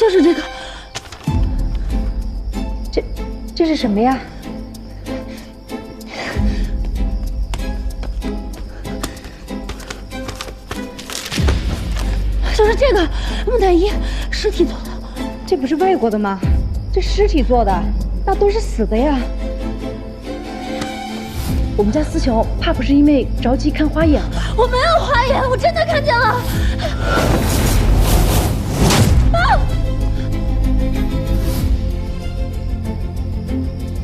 就是这个。这是什么呀？就是这个木乃伊，尸体做的。这不是外国的吗？这尸体做的，那都是死的呀。我们家思乔怕不是因为着急看花眼了吧？我没有花眼，我真的看见了。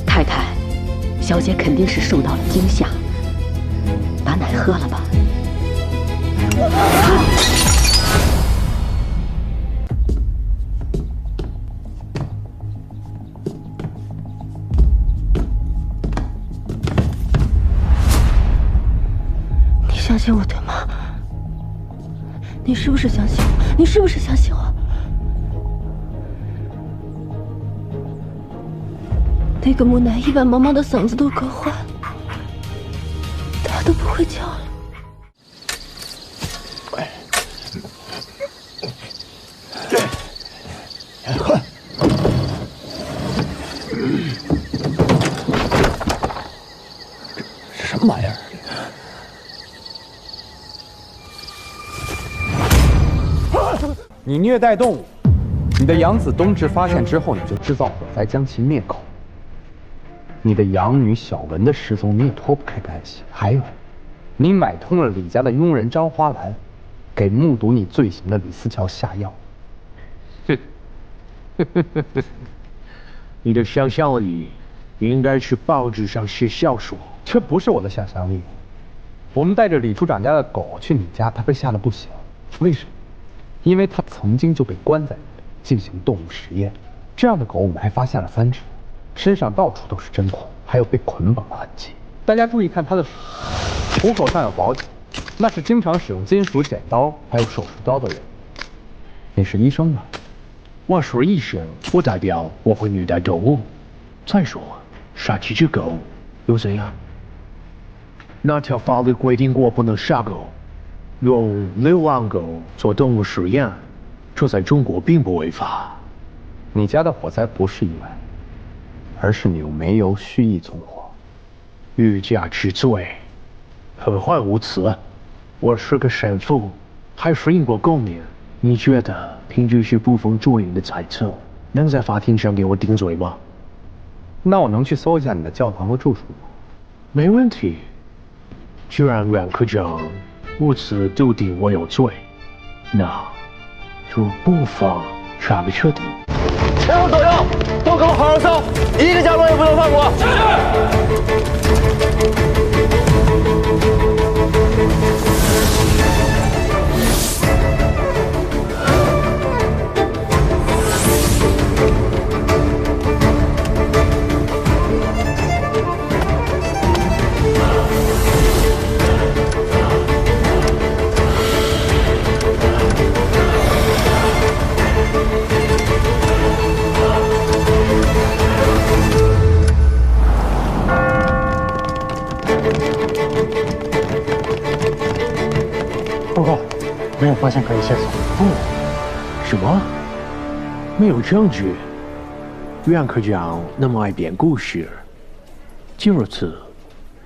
太太，小姐肯定是受到了惊吓，把奶喝了吧。你相信我对吗？你是不是相信我？你是不是相信我？那个木乃伊把毛毛的嗓子都割坏，他都不会叫了。这什么玩意儿？你虐待动物，你的养子冬至发现之后，你就制造火灾将其灭口。你的养女小文的失踪你也脱不开干系。还有，你买通了李家的佣人张花兰，给目睹你罪行的李思乔下药。你的想象力应该去报纸上写小说。这不是我的想象力。我们带着李处长家的狗去你家，它被吓得不行。为什么？因为它曾经就被关在那里进行动物实验。这样的狗我们还发现了3只，身上到处都是针孔，还有被捆绑的痕迹。大家注意看它的虎口上有保险，那是经常使用金属剪刀还有手术刀的人。你是医生吗？我是医生，不代表我会虐待动物。再说，杀几只狗又怎样？哪条法律规定我不能杀狗？用流浪狗做动物实验，这在中国并不违法。你家的火灾不是意外，而是你用煤油蓄意纵火。欲加之罪，何患无辞？我是个神父，还是英国公民。你觉得凭这些捕风捉影的猜测，能在法庭上给我顶罪吗？那我能去搜一下你的教堂和住处吗？没问题。既然阮科长如此笃定我有罪，那就不妨查个彻底。前后左右都给我好好搜，一个角落也不能放过。报告，没有发现可疑线索。什么？没有证据？阮科长那么爱编故事，今日次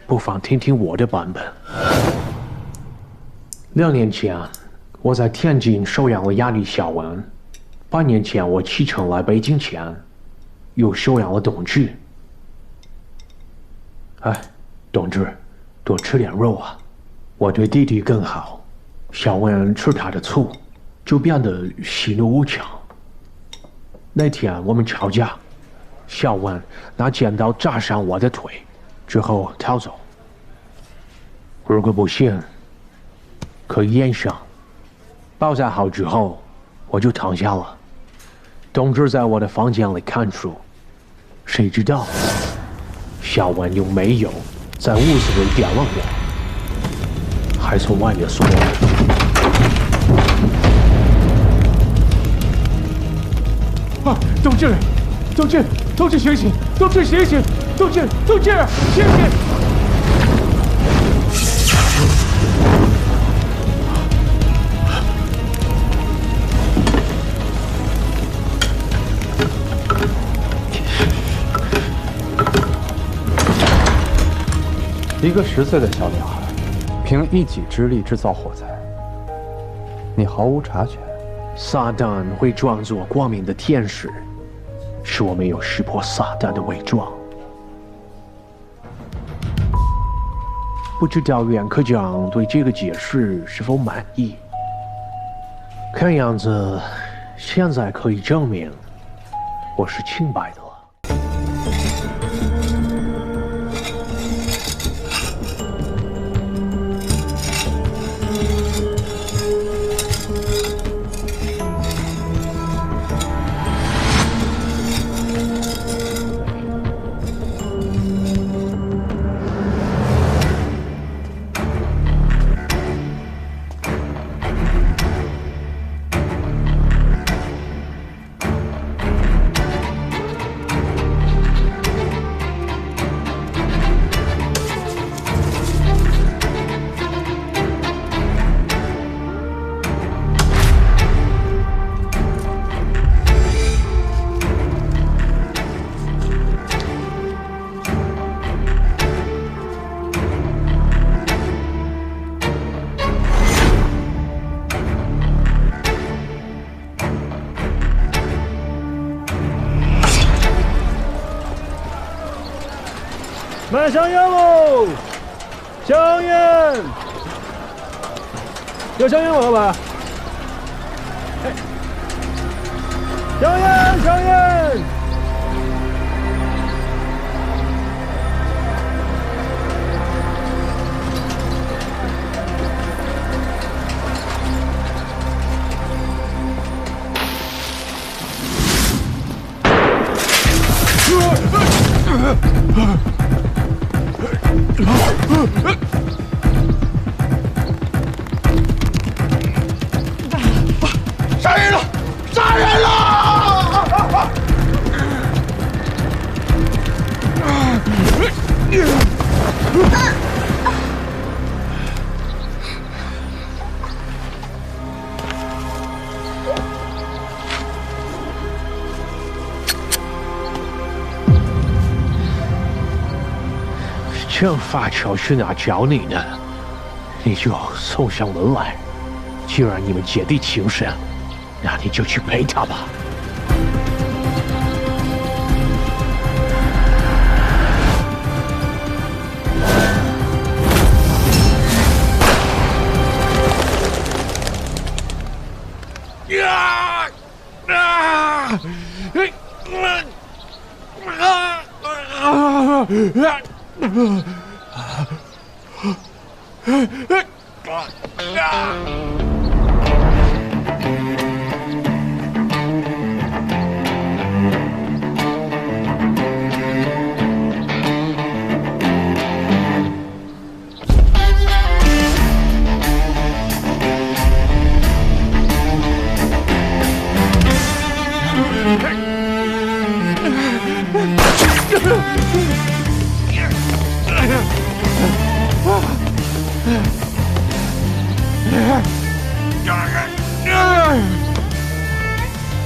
不妨听听我的版本。2年前，我在天津收养了哑女小文；8年前，我启程来北京前，又收养了董志。哎，董志，多吃点肉啊！我对弟弟更好。小文吃他的醋，就变得喜怒无常。那天我们吵架，小文拿剪刀扎伤我的腿，之后逃走。如果不信，可以验伤。包扎好之后，我就躺下了。董志在我的房间里看书，谁知道小文用煤油在屋子里点了火，还从外面锁了。啊！董志，董志，董志醒醒！董志醒醒！董志，董志，醒醒！一个10岁的小女孩，凭一己之力制造火灾，你毫无察觉。撒旦会装作光明的天使，是我没有识破撒旦的伪装。不知道袁科长对这个解释是否满意？看样子，现在可以证明我是清白的了。买香烟喽！香烟，有香烟吗，老板？哎，香烟，香烟。杀人了！杀人了！这发球去哪找你呢？你就送上门来。既然你们姐弟情深，那你就去陪他吧。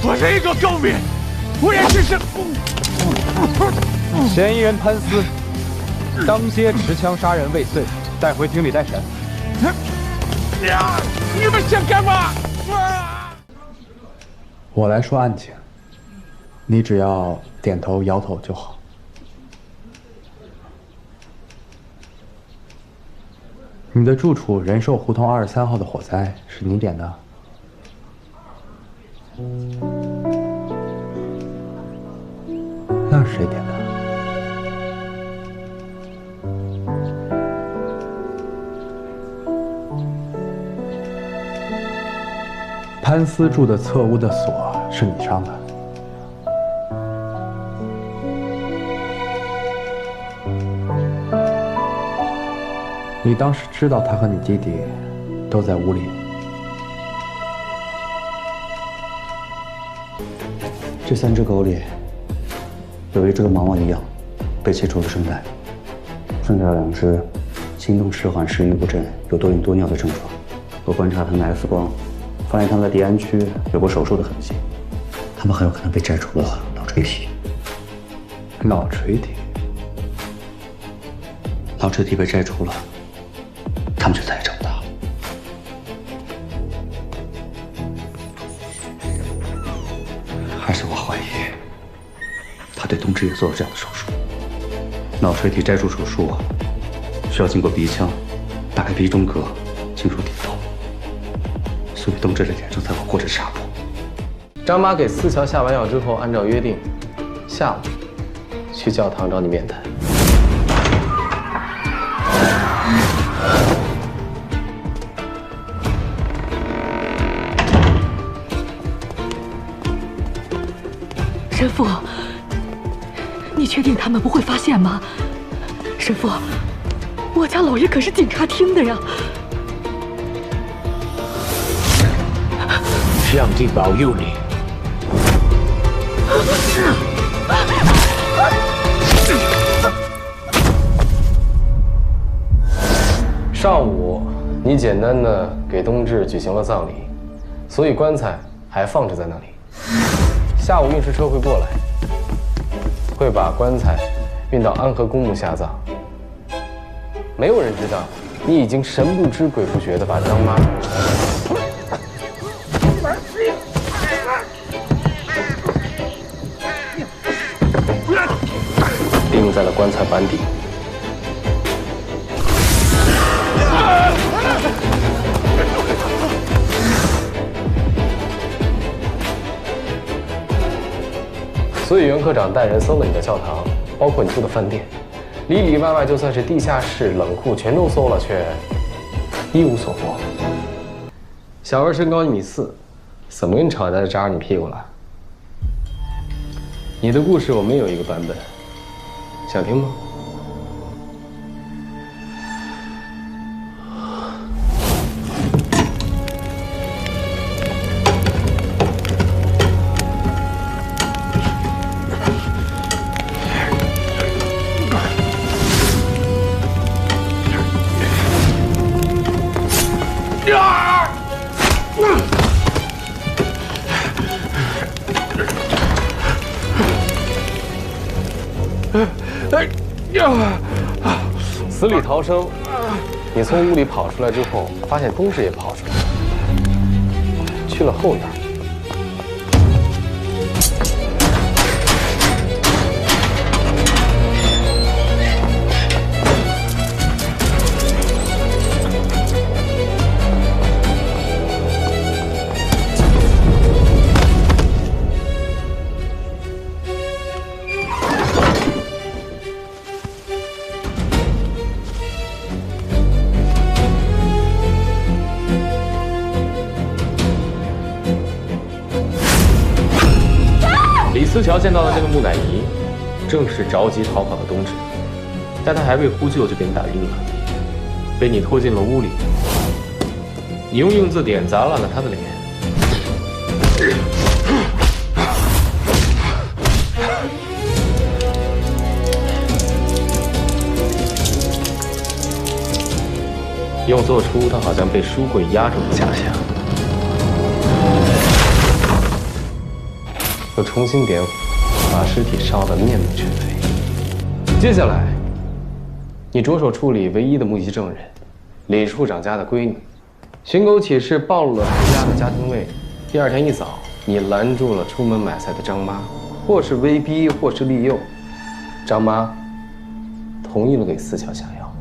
我是一个公民，我也只是。嫌疑人潘思，当街持枪杀人未遂，带回厅里待审。你们想干嘛？我来说案情，你只要点头摇头就好。你的住处仁寿胡同23号的火灾是你点的？那是谁点的？潘思住的侧屋的锁是你上的。你当时知道他和你弟弟都在屋里。这3只狗里，有一只跟毛毛一样，被切除了声带，剩下的2只行动迟缓、食欲不振，有多饮多尿的症状。我观察他们的 X 光，发现他们的迪安区有过手术的痕迹，他们很有可能被摘除了脑垂体。脑垂体？老车体被摘除了，他们就再也找不到了。而且我怀疑，他对冬至也做了这样的手术。脑垂体摘除手术需要经过鼻腔，打开鼻中隔，进入顶头，所以冬至的脸上才会裹着纱布。张妈给思乔下完药之后，按照约定，下午去教堂找你面谈。神父，你确定他们不会发现吗？神父，我家老爷可是警察厅的呀。上帝保佑你。上午你简单的给冬至举行了葬礼，所以棺材还放置在那里。下午运尸车会过来，会把棺材运到安和公墓下葬。没有人知道你已经神不知鬼不觉的把张妈钉在了棺材板底。所以袁科长带人搜了你的教堂，包括你住的饭店，里里外外就算是地下室、冷库全都搜了，却一无所获。小二身高1.4米，怎么跟吵架就扎着你屁股了？你的故事我们有一个版本，想听吗？死里逃生，你从屋里跑出来之后，发现冬至也跑出来了，去了后院。思乔见到的这个木乃伊，正是着急逃跑的冬至，但他还未呼救就被你打晕了，被你拖进了屋里。你用硬字典砸烂了他的脸。又做出他好像被书柜压住的假象。又重新点火，把尸体烧得面目全非。接下来，你着手处理唯一的目击证人，李处长家的闺女，寻狗启事暴露了他家的家庭位。第二天一早，你拦住了出门买菜的张妈，或是威逼，或是利诱，张妈同意了给思乔下药。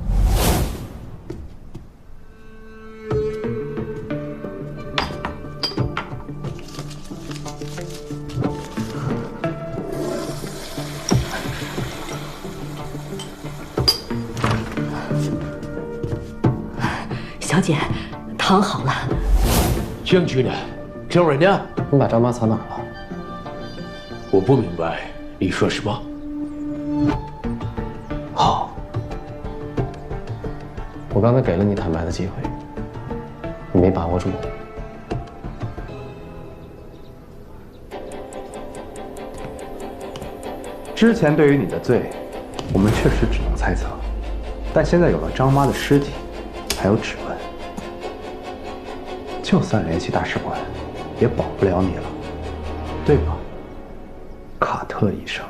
小姐，汤好了。证据呢？证人呢？你把张妈藏哪儿了？我不明白你说什么。好，我刚才给了你坦白的机会，你没把握住。之前对于你的罪，我们确实只能猜测，但现在有了张妈的尸体，还有指纹，就算联系大使馆，也保不了你了，对吧，卡特医生？